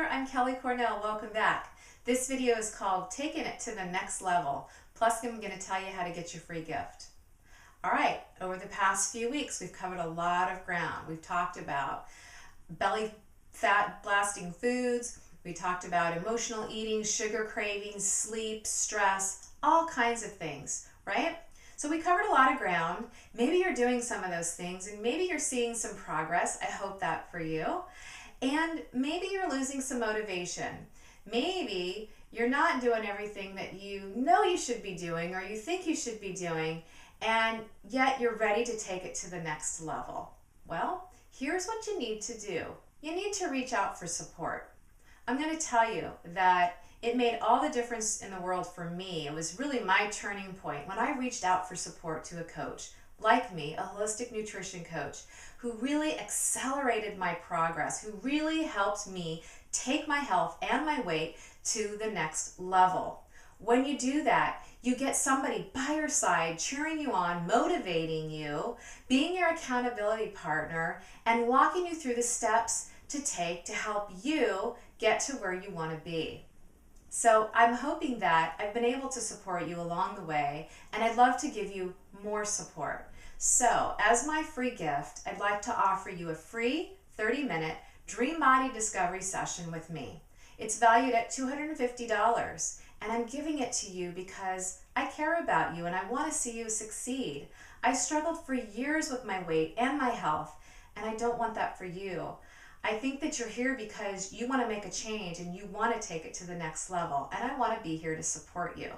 there, I'm Kelly Cornell. Welcome back. This video is called Taking It to the Next Level. Plus, I'm going to tell you how to get your free gift. All right, over the past few weeks, we've covered a lot of ground. We've talked about belly fat blasting foods. We talked about emotional eating, sugar cravings, sleep, stress, all kinds of things, right? So we covered a lot of ground. Maybe you're doing some of those things and maybe you're seeing some progress. I hope that for you. And maybe you're losing some motivation. Maybe you're not doing everything that you know you should be doing or you think you should be doing, and yet you're ready to take it to the next level. Well, here's what you need to do. You need to reach out for support. I'm going to tell you that it made all the difference in the world for me. It was really my turning point when I reached out for support to a coach like me, a holistic nutrition coach, who really accelerated my progress, who really helped me take my health and my weight to the next level. When you do that, you get somebody by your side cheering you on, motivating you, being your accountability partner, and walking you through the steps to take to help you get to where you want to be. So I'm hoping that I've been able to support you along the way, and I'd love to give you more support. So as my free gift, I'd like to offer you a free 30-minute Dream Body Discovery session with me. It's valued at $250, and I'm giving it to you because I care about you and I want to see you succeed. I struggled for years with my weight and my health, and I don't want that for you. I think that you're here because you want to make a change and you want to take it to the next level, and I want to be here to support you.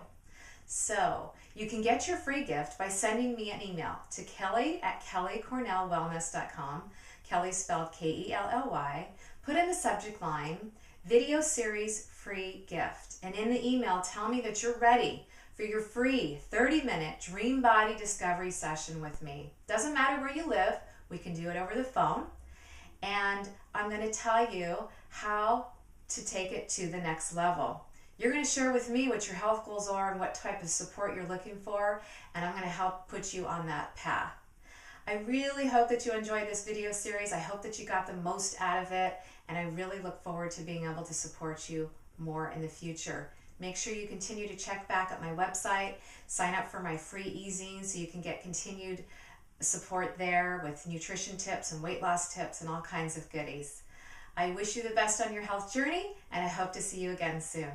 So you can get your free gift by sending me an email to kelly@kellycornellwellness.com. Kelly spelled K-E-L-L-Y. Put in the subject line, video series free gift. And in the email, tell me that you're ready for your free 30-minute Dream Body Discovery session with me. Doesn't matter where you live, we can do it over the phone. And I'm going to tell you how to take it to the next level. You're going to share with me what your health goals are and what type of support you're looking for, and I'm going to help put you on that path. I really hope that you enjoyed this video series. I hope that you got the most out of it, and I really look forward to being able to support you more in the future. Make sure you continue to check back at my website, sign up for my free e-zine so you can get continued support there with nutrition tips and weight loss tips and all kinds of goodies. I wish you the best on your health journey, and I hope to see you again soon.